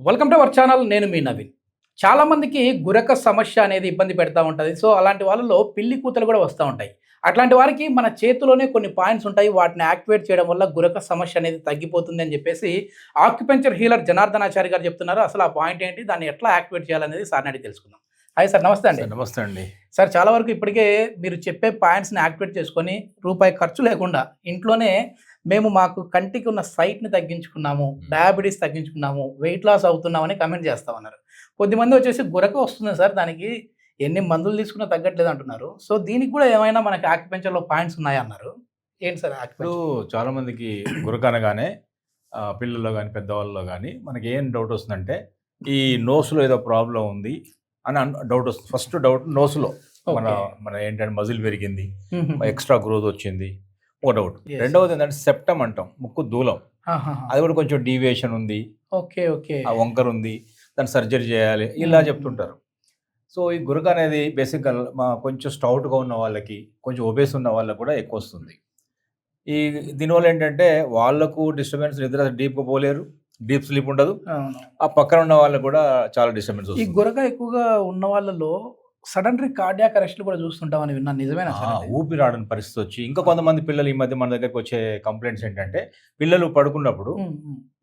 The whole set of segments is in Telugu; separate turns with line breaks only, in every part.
Welcome to our channel. నేను మీ నవీన్. చాలామందికి గురక సమస్య అనేది ఇబ్బంది పెడతా ఉంటుంది. సో అలాంటి వాళ్ళలో పిల్లి కూతలు కూడా వస్తూ ఉంటాయి. అట్లాంటి వారికి మన చేతిలోనే కొన్ని పాయింట్స్ ఉంటాయి. వాటిని యాక్టివేట్ చేయడం వల్ల గురక సమస్య అనేది తగ్గిపోతుంది అని చెప్పేసి ఆక్యుపెంచర్ హీలర్ జనార్దనాచారి గారు చెప్తున్నారు. అసలు ఆ పాయింట్ ఏంటి, దాన్ని ఎట్లా యాక్టివేట్ చేయాలనేది సార్ని అడిగి తెలుసుకుందాం. హాయ్ సార్, నమస్తే అండి.
నమస్తే అండి.
సార్, చాలా వరకు ఇప్పటికే మీరు చెప్పే పాయింట్స్ని యాక్టివేట్ చేసుకొని రూపాయి ఖర్చు లేకుండా ఇంట్లోనే మేము మాకు కంటికి ఉన్న సైట్ని తగ్గించుకున్నాము, డయాబెటీస్ తగ్గించుకున్నాము, వెయిట్ లాస్ అవుతున్నామని కమెంట్ చేస్తామన్నారు. కొద్దిమంది వచ్చేసి గురక వస్తుంది సార్, దానికి ఎన్ని మందులు తీసుకున్నా తగ్గట్లేదు అంటున్నారు. సో దీనికి కూడా ఏమైనా మనకి ఆక్యుపెంచర్లో పాయింట్స్ ఉన్నాయా అన్నారు. ఏంటి సార్
ఇప్పుడు
ఆక్యుపెంచర్?
చాలా మందికి గురక అనగానే పిల్లల్లో కానీ పెద్దవాళ్ళలో కానీ మనకి ఏం డౌట్ వస్తుందంటే ఈ నోస్లో ఏదో ప్రాబ్లం ఉంది అని డౌట్ వస్తుంది. ఫస్ట్ డౌట్ నోస్లో మన మన ఏంటంటే మజిల్ పెరిగింది, ఎక్స్ట్రా గ్రోత్ వచ్చింది, ఒక డౌట్. రెండవది ఏంటంటే సెప్టమ్ అంటాం, ముక్కు దూలం, అది కూడా కొంచెం డీవియేషన్ ఉంది,
ఓకే ఓకే,
ఆ వంకర ఉంది, దాన్ని సర్జరీ చేయాలి, ఇలా చెప్తుంటారు. సో ఈ గురక అనేది బేసిక్గా కొంచెం స్టౌట్గా ఉన్న వాళ్ళకి, కొంచెం ఒబేస్ ఉన్న వాళ్ళకి కూడా ఎక్కువ వస్తుంది. ఈ దీనివల్ల ఏంటంటే వాళ్ళకు డిస్టర్బెన్స్, నిద్ర డీప్గా పోలేరు, డీప్ స్లీప్ ఉండదు, ఆ పక్కన ఉన్న వాళ్ళకు కూడా చాలా డిస్టర్బెన్స్
ఈ
వస్తుంది.
గురక ఎక్కువగా ఉన్న వాళ్ళలో సడన్లీ కార్డియాక్ అరెస్ట్లు కూడా చూస్తుంటామని విన్నాను. నిజమేనా సార్ అది?
ఊపిరాడని పరిస్థితి వచ్చి, ఇంకా కొంతమంది పిల్లలు ఈ మధ్య మన దగ్గరకు వచ్చే కంప్లైంట్స్ ఏంటంటే పిల్లలు పడుకున్నప్పుడు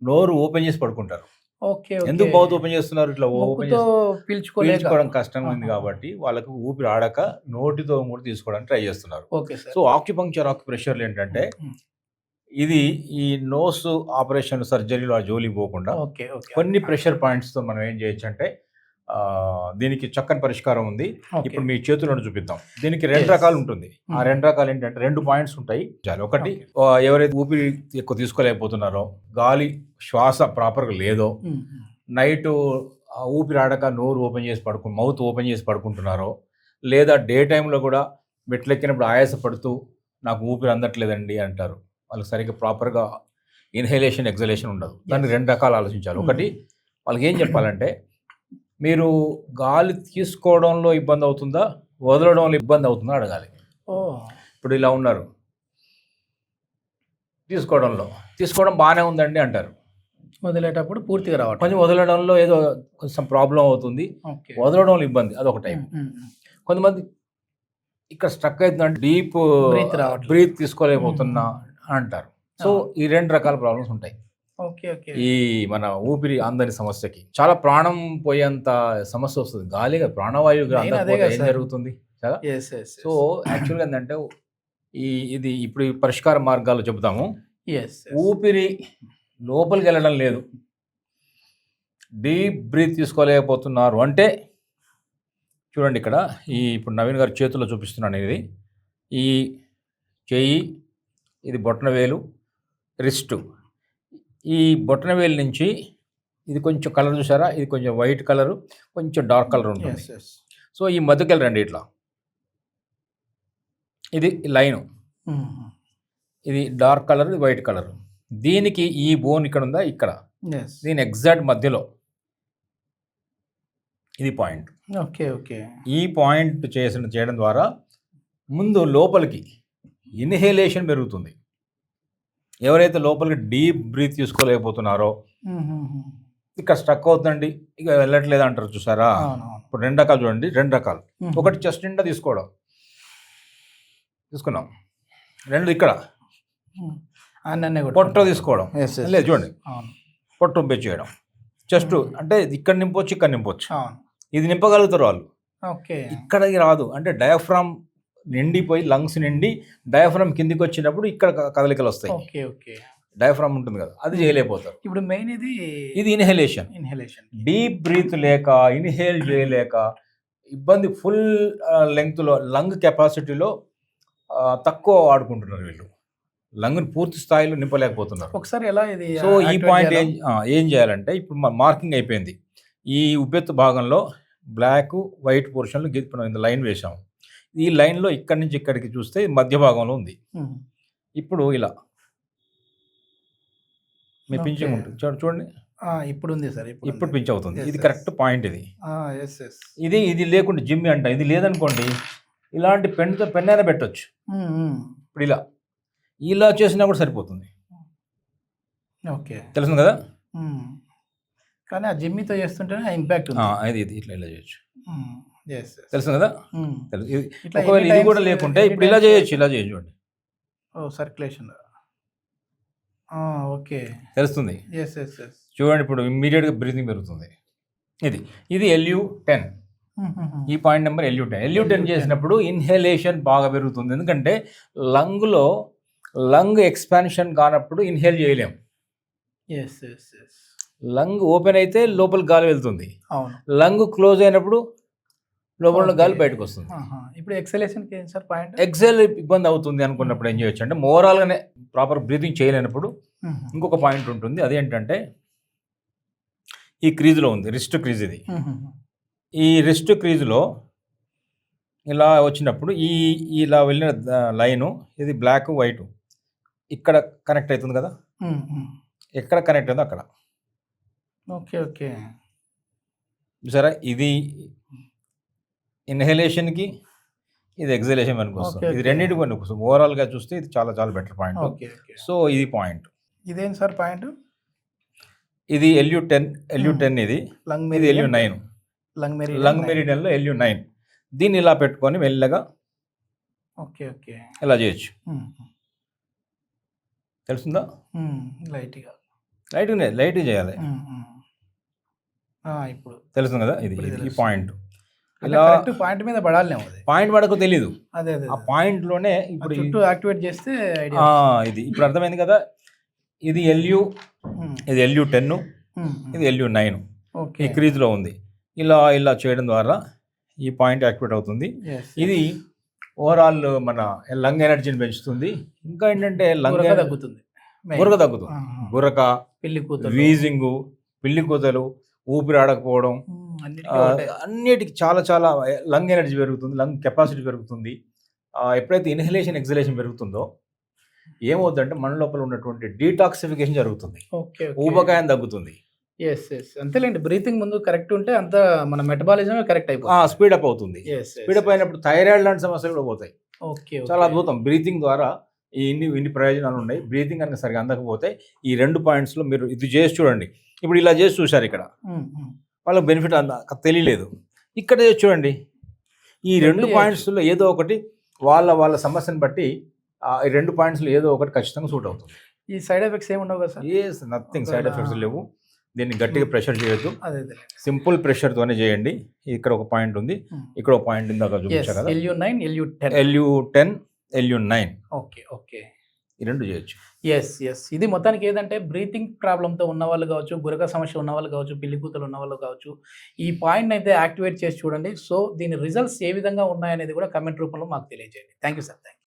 నోరు ఓపెన్ చేసి పడుకుంటారు.
ఓకే
ఎందుకు మౌత్ ఓపెన్ చేస్తున్నారు? ఇట్లా ఓపెన్
ముక్కుతో
పీల్చుకోవడం కష్టంగా ఉంది కాబట్టి వాళ్ళకు ఊపిరి ఆడక నోటితో కూడా తీసుకోవడానికి ట్రై చేస్తున్నారు.
Okay sir.
సో ఆక్యుప్రెషర్లు ఏంటంటే ఇది ఈ నోస్ ఆపరేషన్ సర్జరీలో ఆ జోలికి పోకుండా
ఓకే ఓకే,
కొన్ని ప్రెషర్ పాయింట్స్తో మనం ఏం చేయొచ్చు అంటే దీనికి చక్కని పరిష్కారం ఉంది. ఇప్పుడు మీ చేతులను చూపిద్దాం. దీనికి రెండు రకాలు ఉంటుంది. ఆ రెండు రకాలు ఏంటంటే రెండు పాయింట్స్ ఉంటాయి. ఒకటి, ఎవరైతే ఊపిరి ఎక్కువ తీసుకోలేకపోతున్నారో, గాలి శ్వాస ప్రాపర్గా లేదో, నైట్ ఊపిరి ఆడక నోరు ఓపెన్ చేసి మౌత్ ఓపెన్ చేసి పడుకుంటున్నారో, లేదా డే టైంలో కూడా మెట్లెక్కినప్పుడు ఆయాసపడుతూ నాకు ఊపిరి అందట్లేదండి అంటారు. వాళ్ళకి సరిగ్గా ప్రాపర్గా ఇన్హేలేషన్ ఎగ్జలేషన్ ఉండదు. దాన్ని రెండు రకాలు ఆలోచించాలి. ఒకటి, వాళ్ళకి ఏం చెప్పాలంటే మీరు గాలి తీసుకోవడంలో ఇబ్బంది అవుతుందా, వదలడంలో ఇబ్బంది అవుతుందా అడగాలి. ఇప్పుడు ఇలా ఉన్నారు, తీసుకోవడం బాగానే ఉందండి అంటారు,
వదిలేటప్పుడు పూర్తిగా రావట్లేదు,
కొంచెం వదలడంలో ఏదో కొంచెం ప్రాబ్లం అవుతుంది, వదలడంలో ఇబ్బంది, అదొక టైం. కొంతమంది ఇక్కడ స్ట్రక్ అవుతుందంటే డీప్ బ్రీత్ తీసుకోలేకపోతున్నా అంటారు. సో ఈ రెండు రకాల ప్రాబ్లమ్స్ ఉంటాయి. ఈ మన ఊపిరి అందని సమస్యకి చాలా ప్రాణం పోయేంత సమస్య వస్తుంది. గాలిగా ప్రాణవాయువుగా అందకపోతే ఏం జరుగుతుంది కదా. సో యాక్చువల్గా ఏంటంటే ఇది ఇప్పుడు పరిష్కార మార్గాలు చెబుతాము. ఊపిరి లోపలికి వెళ్ళడం లేదు, డీప్ బ్రీత్ తీసుకోలేకపోతున్నారు అంటే చూడండి, ఇక్కడ ఇప్పుడు నవీన్ గారి చేతుల్లో చూపిస్తున్నాను. ఇది ఈ చెయ్యి, ఇది బొటనవేలు, రిస్టు. ఈ బొటనవేలు నుంచి ఇది కొంచెం కలర్ చూసారా, ఇది కొంచెం వైట్ కలరు, కొంచెం డార్క్ కలర్ ఉంటుంది. సో ఈ మధ్యకెళ్ళి రండి, ఇట్లా ఇది లైను, ఇది డార్క్ కలర్, ఇది వైట్ కలర్. దీనికి ఈ బోన్ ఇక్కడ ఉందా, ఇక్కడ, దీని ఎగ్జాక్ట్ మధ్యలో ఇది పాయింట్.
ఓకే ఓకే, ఈ
పాయింట్ చేయడం ద్వారా ముందు లోపలికి ఇన్హేలేషన్ పెరుగుతుంది. ఎవరైతే లోపలికి డీప్ బ్రీత్ తీసుకోలేకపోతున్నారో, ఇక్కడ స్ట్రక్ అవుతుందండి, ఇక వెళ్ళట్లేదు అంటారు చూసారా. ఇప్పుడు రెండు రకాలు చూడండి, రెండు రకాలు. ఒకటి చెస్ట్ నిండా తీసుకున్నాం, రెండు ఇక్కడ పొట్ట తీసుకోవడం లేదు, చూడండి, పొట్ట చేయడం. చెస్ట్ అంటే ఇక్కడ నింపొచ్చు, ఇక్కడ నింపొచ్చు, ఇది నింపగలుగుతారు వాళ్ళు. ఇక్కడికి రాదు అంటే డయాఫ్రామ్ నిండిపోయి లంగ్స్ నిండి డయాఫ్రామ్ కిందికి వచ్చినప్పుడు ఇక్కడ కదలికలు వస్తాయి. డయాఫ్రామ్ ఉంటుంది కదా, అది చేయలేకపోతారు.
ఇప్పుడు మెయిన్
ఇది ఇన్హేలేషన్. డీప్ బ్రీత్ లేక, ఇన్హేల్ చేయలేక ఇబ్బంది, ఫుల్ లెంగ్త్లో లంగ్ కెపాసిటీలో తక్కువ వాడుకుంటున్నారు వీళ్ళు, లంగ్ని పూర్తి స్థాయిలో నింపలేకపోతున్నారు.
ఒకసారి ఎలా ఇది.
సో ఈ పాయింట్ ఏం చేయాలంటే, ఇప్పుడు మార్కింగ్ అయిపోయింది. ఈ ఉబ్బెత్తు భాగంలో బ్లాక్ వైట్ పోర్షన్లో లైన్ వేసాము. ఈ లైన్లో ఇక్కడి నుంచి ఇక్కడికి చూస్తే మధ్య భాగంలో ఉంది. ఇప్పుడు ఇలా మీ పించింగ్ ఉంటుంది, చూడండి,
ఇప్పుడు ఉంది సార్,
ఇప్పుడు పించ్ అవుతుంది. ఇది కరెక్ట్ పాయింట్. ఇది లేకుండా జిమ్ అంట, ఇది లేదనుకోండి ఇలాంటి పెన్నైనా పెట్టవచ్చు. ఇప్పుడు ఇలా చేసినా కూడా సరిపోతుంది.
ఓకే,
తెలుసు కదా.
కానీ ఆ జిమ్మితో చేస్తుంటేనే ఆ ఇంపాక్ట్ ఉంది.
ఇది ఇట్లా ఇలా చేయొచ్చు.
Yes, yes.
తెలుసు కదా,
Hmm.
తెలుసు. ఇది
ఇట్లా
ఒకవేళ
ఎన్ని
ఇది
times-
కూడా లేకుంటే
ఎన్ని
ఇప్పుడు ఇలా
times
చేయొచ్చు, ఇలా చేయొచ్చు చూడండి,
ఓ సర్క్యులేషన్. ఓకే.
తెలుస్తుంది.
Yes yes yes.
చూడండి ఇప్పుడు ఇమ్మీడియట్గా బ్రీతింగ్ పెరుగుతుంది. ఇది LU10, ఈ పాయింట్ నెంబర్ LU10. LU10 చేసినప్పుడు ఇన్హేలేషన్ బాగా పెరుగుతుంది. ఎందుకంటే లంగ్లో లంగ్ ఎక్స్పాన్షన్ కానప్పుడు ఇన్హేల్ చేయలేం.
Yes yes yes.
Lung open అయితే లోపల గాలి వెళ్తుంది,
అవును.
లంగ్ క్లోజ్ అయినప్పుడు లోపల ఉన్న గాలి
Okay.
బయటకు వస్తుంది.
ఇప్పుడు ఎక్సలేషన్కి ఏం సార్ పాయింట్?
ఎక్సెల్ ఇబ్బంది అవుతుంది అనుకున్నప్పుడు ఏం చేయొచ్చు అంటే ఓవరాల్గానే ప్రాపర్ బ్రీతింగ్ చేయలేనప్పుడు ఇంకొక పాయింట్ ఉంటుంది. అదేంటంటే ఈ క్రీజ్లో ఉంది, రిస్ట్ క్రీజ్. ఇది ఈ రిస్ట్ క్రీజ్లో ఇలా వచ్చినప్పుడు ఇలా వెళ్ళిన లైను ఇది బ్లాక్ వైట్ ఇక్కడ కనెక్ట్ అవుతుంది కదా, ఎక్కడ కనెక్ట్ అయిందో అక్కడ.
Okay okay.
సరే, ఇది ఇన్హలేషన్కి, ఇది ఎక్సలేషన్ మనకు వస్తుంది. ఇది రెండింటికి మనకు వస్తుంది. ఓవరాల్గా చూస్తే ఇది చాలా చాలా better point.
Okay okay.
So ఇది పాయింట్.
ఇదేం సార్ పాయింట్?
ఇది LU10 ఇది
లంగ్
ఇది LU9. లంగ్ మెరిడియన్లో LU9. దీన్ని ఇలా పెట్టుకొని మెల్లగా
ఓకే ఓకే
ఇలా చేయొచ్చు. తెలుస్తుందా?
లైట్గా
లైట్ చేయాలి.
ఇప్పుడు
తెలుస్తుంది కదా, ఇది
ఇప్పుడు
ఈ
తెలుస్తుంది.
పాయింట్.
ఇలా పాయింట్ మీద పడాలేమో అది.
పాయింట్ పడకు తెలీదు,
అదే అదే
ఆ పాయింట్లోనే ఇప్పుడు
చుట్టూ యాక్టివేట్ చేస్తే ఐడియా.
ఇది ఇప్పుడు అర్థమైంది కదా. ఇది ఇది LU10, ఇది LU9
ఓకే.
ఈ క్రీజ్లో ఉంది. ఇలా చేయడం ద్వారా ఈ పాయింట్ యాక్టివేట్ అవుతుంది. ఇది ఓవరాల్ మన లంగ్ ఎనర్జీని పెంచుతుంది. ఇంకా ఏంటంటే లంగ్
తగ్గుతుంది,
గురక తగ్గుతుంది. గురక,
పిల్లి కూతురు,
వీజింగు, పిల్లి కూతలు, ఊపిరి ఆడకపోవడం, అన్నిటికి చాలా చాలా లంగ్ ఎనర్జీ పెరుగుతుంది, లంగ్ కెపాసిటీ పెరుగుతుంది. ఎప్పుడైతే ఇన్హలేషన్ ఎక్సలేషన్ పెరుగుతుందో ఏమవుతుందంటే మన లోపల ఉన్నటువంటి డీటాక్సిఫికేషన్ జరుగుతుంది, ఊబకాయం తగ్గుతుంది.
Yes yes. అంతేలేండి, బ్రీతింగ్ ముందు కరెక్ట్ ఉంటే అంత మన మెటబాలిజం కరెక్ట్ అయిపోతుంది,
స్పీడప్ అవుతుంది. స్పీడప్ అయినప్పుడు థైరాయిడ్ లాంటి సమస్యలు కూడా పోతాయి.
ఓకే.
చాలా అద్భుతం. బ్రీతింగ్ ద్వారా ఇన్ని ప్రయోజనాలు ఉన్నాయి. బ్రీతింగ్ కనుక సరిగా అందకపోతే ఈ 2 పాయింట్స్లో మీరు ఇది చేసి చూడండి. ఇప్పుడు ఇలా చేసి చూశారు, ఇక్కడ వాళ్ళకి బెనిఫిట్ తెలియలేదు. ఇక్కడ చేసి చూడండి, ఈ 2 పాయింట్స్లో ఏదో ఒకటి వాళ్ళ సమస్యను బట్టి ఈ 2 పాయింట్స్లో ఏదో ఒకటి ఖచ్చితంగా సూట్ అవుతుంది.
ఈ సైడ్ ఎఫెక్ట్స్ ఏమి ఉండవు కదా సార్?
నథింగ్, సైడ్ ఎఫెక్ట్స్ లేవు. దీన్ని గట్టిగా ప్రెషర్ చేయొద్దు,
అదే
సింపుల్ ప్రెషర్తోనే చేయండి. ఇక్కడ ఒక పాయింట్ ఉంది, ఇక్కడ ఒక పాయింట్ ఇందాక చూపించారు కదా, LU10 LU9.
Okay okay.
ఈ 2 చేయొచ్చు.
Yes yes. ఇది మొత్తానికి ఏదంటే బ్రీతింగ్ ప్రాబ్లంతో ఉన్న వాళ్ళు కావచ్చు, గురక సమస్య ఉన్న వాళ్ళు కావచ్చు, పిల్లి కూతలు ఉన్న వాళ్ళు కావచ్చు, ఈ పాయింట్ అయితే యాక్టివేట్ చేసి చూడండి. సో దీని రిజల్ట్స్ ఏ విధంగా ఉన్నాయనేది కూడా కమెంట్ రూపంలో మాకు తెలియజేయండి. Thank you sir. Thank you.